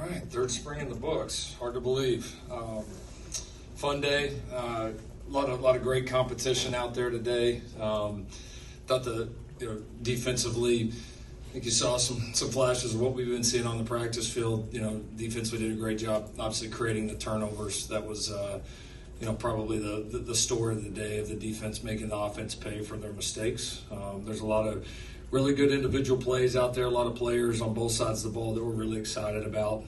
right, third spring in the books. Hard to believe. Fun day. A lot of great competition out there today. Thought defensively, I think you saw some flashes of what we've been seeing on the practice field. Defensively did a great job, obviously creating the turnovers. That was probably the story of the day, of the defense making the offense pay for their mistakes. There's a lot of really good individual plays out there, a lot of players on both sides of the ball that we're really excited about.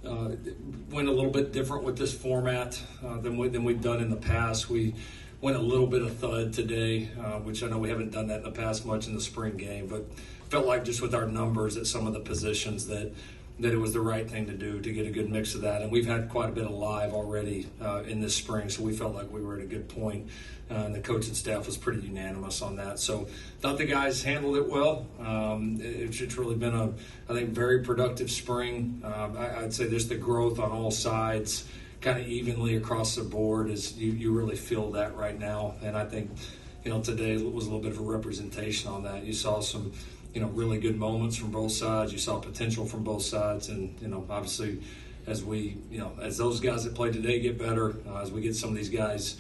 Went a little bit different with this format than we've done in the past. We went a little bit of thud today, which I know we haven't done that in the past much in the spring game, but felt like just with our numbers at some of the positions that it was the right thing to do to get a good mix of that. And we've had quite a bit of live already in this spring, so we felt like we were at a good point. And the coaching staff was pretty unanimous on that. So thought the guys handled it well. It's really been I think, very productive spring. I'd say there's the growth on all sides, kind of evenly across the board. Is you really feel that right now. And I think, today was a little bit of a representation on that. You saw some, really good moments from both sides. You saw potential from both sides. And, obviously, as as those guys that played today get better, as we get some of these guys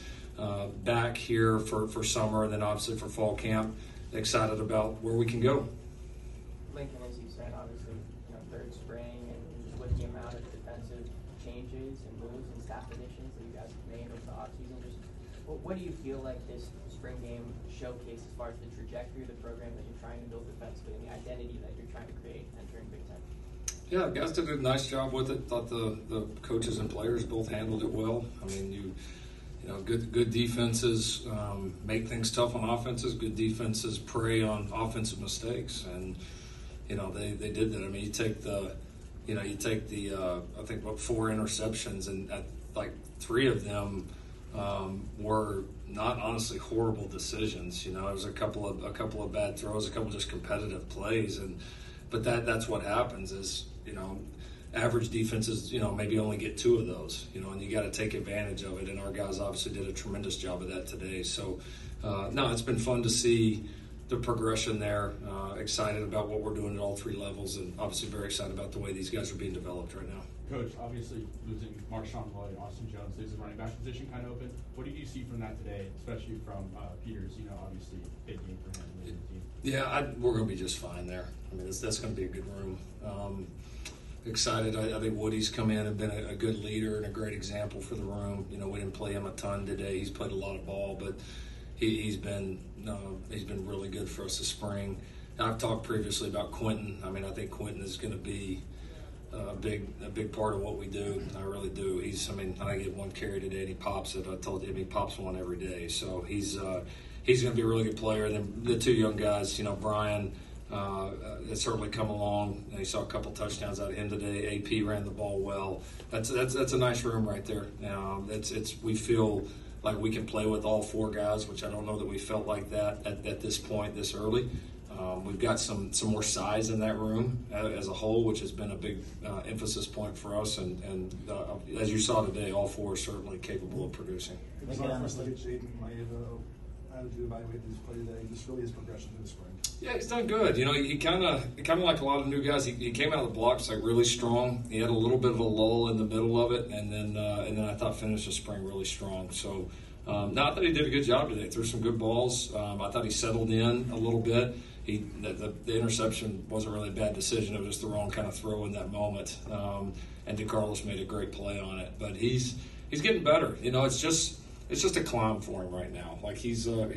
back here for summer and then obviously for fall camp, excited about where we can go. Lincoln, as you said, obviously, third spring, and just with the amount of defensive changes and moves and staff additions that you guys have made over the offseason, just what do you feel like this spring game showcased as far as the trajectory of the program that you're trying to build defensively and the identity that you're trying to create entering Big Ten? Yeah, guys did a nice job with it. Thought the coaches and players both handled it well. I mean, good defenses make things tough on offenses. Good defenses prey on offensive mistakes, and they did that. I mean, you take the I think 4 interceptions, and like 3 of them were not honestly horrible decisions. There was a couple of bad throws, a couple just competitive plays, but that's what happens is average defenses, maybe only get 2 of those, and you got to take advantage of it. And our guys obviously did a tremendous job of that today. So, no, it's been fun to see the progression there. Excited about what we're doing at all 3 levels, and obviously very excited about the way these guys are being developed right now. Coach, obviously losing Marshawn, Lloyd, Austin Jones, leaves the running back position kind of open. What did you see from that today, especially from Peters? Obviously big game for him and the team. Yeah, we're going to be just fine there. I mean, that's going to be a good room. Excited. I think Woody's come in and been a good leader and a great example for the room. We didn't play him a ton today. He's played a lot of ball, but he's been really good for us this spring. I've talked previously about Quinten. I mean, I think Quinten is going to be a big part of what we do. I really do. I get 1 carry today and he pops it. I told him he pops one every day. So he's going to be a really good player. And then the 2 young guys, Brian, has certainly come along. You saw a couple touchdowns out of him today. AP ran the ball well. That's a nice room right there. We feel like we can play with all 4 guys, which I don't know that we felt like that at this point this early. We've got some more size in that room as a whole, which has been a big emphasis point for us. And as you saw today, all 4 are certainly capable of producing. It's not first look at Jaden. How did you evaluate this play today? Just really his progression through the spring. Yeah, he's done good. He kind of like a lot of new guys. He came out of the blocks like really strong. He had a little bit of a lull in the middle of it, and then I thought finished the spring really strong. So I thought he did a good job today. Threw some good balls. I thought he settled in a little bit. The interception wasn't really a bad decision. It was just the wrong kind of throw in that moment. And DeCarlos made a great play on it. But he's getting better. It's just a climb for him right now. Like he's a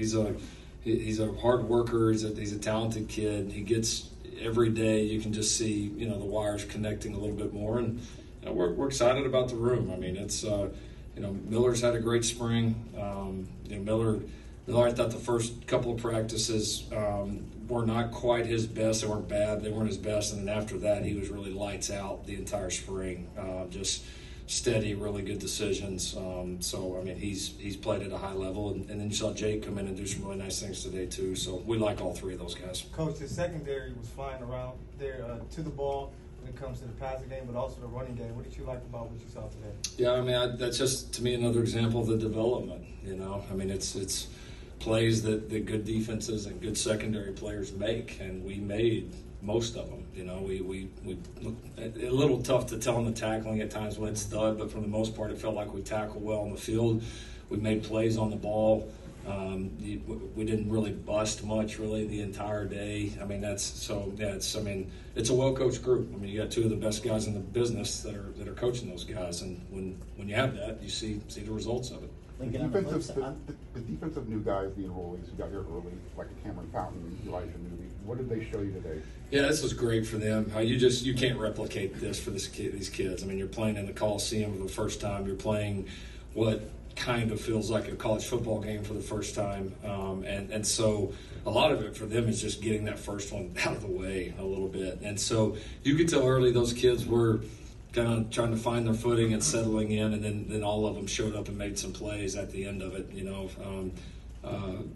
hard worker. He's a talented kid. He gets every day. You can just see the wires connecting a little bit more, and we're excited about the room. I mean, it's Miller's had a great spring. Miller, I thought the first couple of practices were not quite his best. They weren't bad. They weren't his best, and then after that, he was really lights out the entire spring. Just steady, really good decisions. So, I mean, he's played at a high level. And then you saw Jake come in and do some really nice things today, too. So we like all 3 of those guys. Coach, the secondary was flying around there to the ball when it comes to the passing game, but also the running game. What did you like about what you saw today? Yeah, I mean, that's just, to me, another example of the development, I mean, it's plays that good defenses and good secondary players make. And we made most of them. You know, we a little tough to tell in the tackling at times when it's stud, but for the most part, it felt like we tackled well on the field. We made plays on the ball. We didn't really bust much really the entire day. I mean, it's a well-coached group. I mean, you got two of the best guys in the business that are coaching those guys, and when you have that, you see the results of it. The defensive new guys, the enrollees who got here early, like Cameron Fountain, Elijah Newby, what did they show you today? Yeah, this was great for them. You can't replicate this for these kids. I mean, you're playing in the Coliseum for the first time. You're playing what kind of feels like a college football game for the first time, and so a lot of it for them is just getting that first one out of the way a little bit. And so you could tell early those kids were kind of trying to find their footing and settling in, and then all of them showed up and made some plays at the end of it, you know.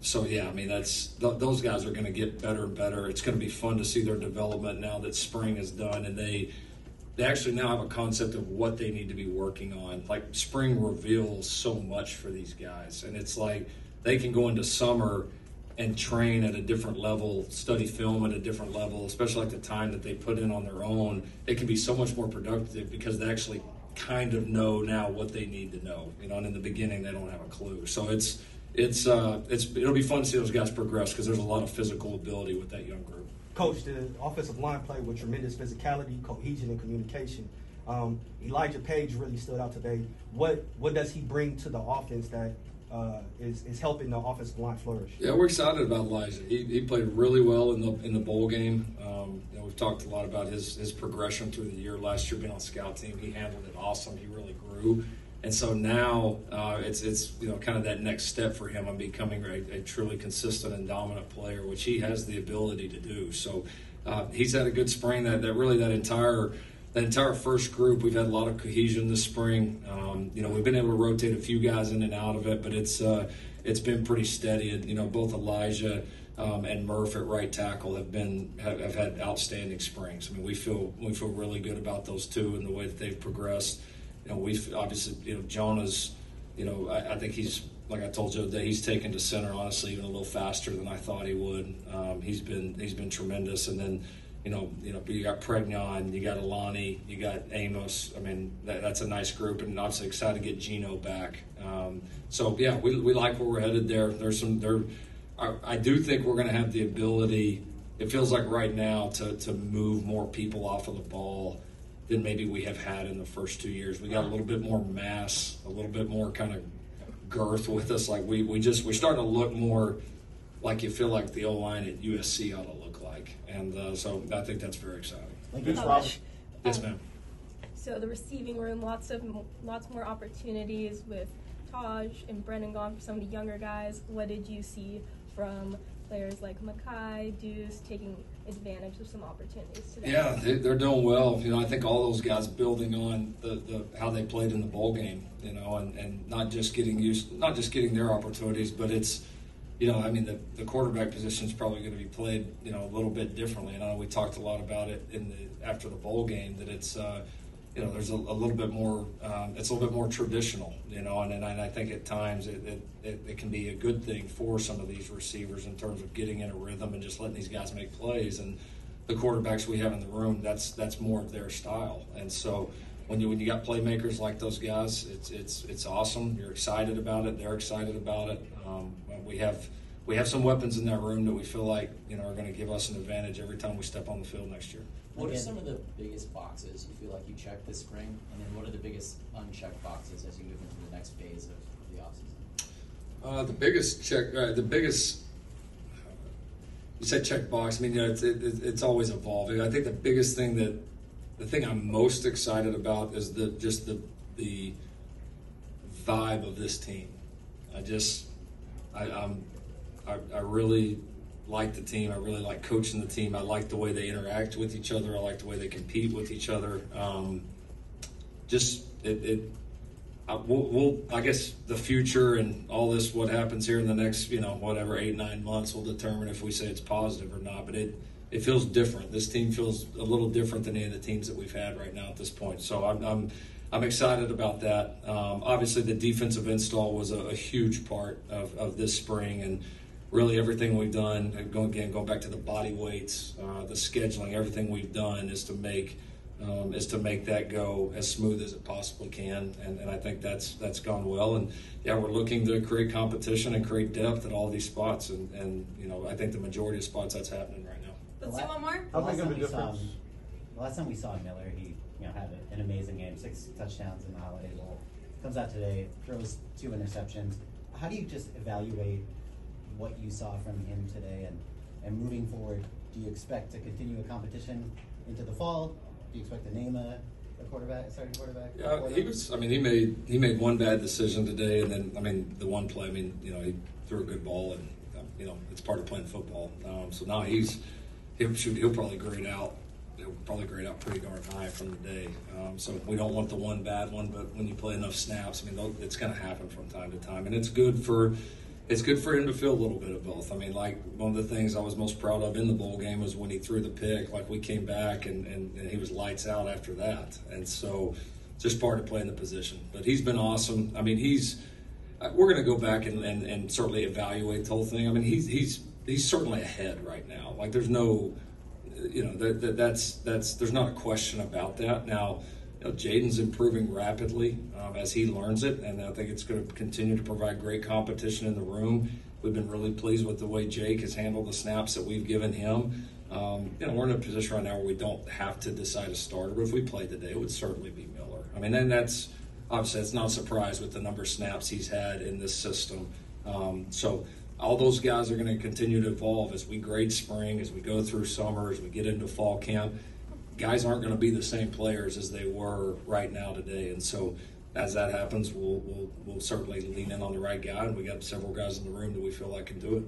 So yeah, I mean, those guys are going to get better and better. It's going to be fun to see their development now that spring is done, and they actually now have a concept of what they need to be working on. Like, spring reveals so much for these guys, and it's like they can go into summer and train at a different level, study film at a different level, especially like the time that they put in on their own. It can be so much more productive because they actually kind of know now what they need to know, you know, and in the beginning they don't have a clue. So it'll be fun to see those guys progress because there's a lot of physical ability with that young group. Coach, the offensive line played with tremendous physicality, cohesion, and communication. Elijah Paige really stood out today. What does he bring to the offense that is helping the offensive line flourish? Yeah, we're excited about Elijah. He played really well in the bowl game. You know, we've talked a lot about his progression through the year. Last year, being on scout team, he handled it awesome. He really grew. And so now it's you know, kind of that next step for him on becoming a truly consistent and dominant player, which he has the ability to do. So he's had a good spring. That entire first group, we've had a lot of cohesion this spring. You know, we've been able to rotate a few guys in and out of it, but it's been pretty steady. And, you know, both Elijah and Murph at right tackle have had outstanding springs. I mean, we feel really good about those two and the way that they've progressed. You know, we've obviously, you know, Jonah's, you know, I think he's, like I told you, that he's taken to center, honestly, even a little faster than I thought he would. He's been tremendous. And then, you know, you got Pregnon, you got Alani, you got Amos. I mean, that's a nice group, and obviously excited to get Gino back. So yeah, we like where we're headed there. I do think we're going to have the ability, it feels like right now, to move more people off of the ball than maybe we have had in the first 2 years. We got a little bit more mass, a little bit more kind of girth with us. Like we're starting to look more like you feel like the O-line at USC ought to look like. And so I think that's very exciting. Yes, ma'am. So the receiving room, lots more opportunities with Tahj and Brenden gone for some of the younger guys. What did you see from players like Makai, Deuce, taking advantage of some opportunities today? Yeah, they're doing well. You know, I think all those guys building on the how they played in the bowl game, you know, and not just getting their opportunities, but it's, you know, I mean, the quarterback position is probably going to be played, you know, a little bit differently. And I know we talked a lot about it after the bowl game, that it's, you know, there's a little bit more, it's a little bit more traditional, you know, and I think at times it can be a good thing for some of these receivers in terms of getting in a rhythm and just letting these guys make plays. And the quarterbacks we have in the room, that's more of their style. And so when you got playmakers like those guys, it's awesome. You're excited about it. They're excited about it. We have some weapons in that room that we feel like, you know, are going to give us an advantage every time we step on the field next year. What are some of the biggest boxes you feel like you checked this spring, and then what are the biggest unchecked boxes as you move into the next phase of the offseason? You said check box. I mean, you know, it's always evolving. I think the thing I'm most excited about is the vibe of this team. I really like the team. I really like coaching the team. I like the way they interact with each other. I like the way they compete with each other. I guess the future and all this, what happens here in the next, you know, whatever, 8-9 months will determine if we say it's positive or not. But it feels different. This team feels a little different than any of the teams that we've had right now at this point. So I'm excited about that. Obviously, the defensive install was a huge part of this spring, and really everything we've done, going back to the body weights, the scheduling, everything we've done is to make that go as smooth as it possibly can, and I think that's gone well. And yeah, we're looking to create competition and create depth at all these spots, and I think the majority of spots that's happening right now. Let's do one more. How big of a difference? The last time we saw Miller, he had an amazing game, 6 touchdowns in the Holiday Bowl. Comes out today, throws 2 interceptions. How do you just evaluate what you saw from him today, and moving forward, do you expect to continue a competition into the fall? Do you expect to name a starting quarterback? Yeah, he was. I mean, he made one bad decision today, and then the one play. He threw a good ball, and it's part of playing football. So now he'll probably grade out. He'll probably grade out pretty darn high from the day. So we don't want the one bad one, but when you play enough snaps, it's going to happen from time to time, and it's good for him to feel a little bit of both. One of the things I was most proud of in the bowl game was when he threw the pick. We came back and he was lights out after that, and so just part of playing the position. But he's been awesome. We're going to go back and certainly evaluate the whole thing. He's certainly ahead right now. There's no. There's not a question about that. Now, Jaden's improving rapidly as he learns it, and I think it's going to continue to provide great competition in the room. We've been really pleased with the way Jake has handled the snaps that we've given him. We're in a position right now where we don't have to decide a starter, but if we played today, it would certainly be Miller. And that's obviously it's not a surprise with the number of snaps he's had in this system. So all those guys are going to continue to evolve as we grade spring, as we go through summer, as we get into fall camp. Guys aren't going to be the same players as they were right now today, and so as that happens, we'll certainly lean in on the right guy, and we got several guys in the room that we feel like can do it.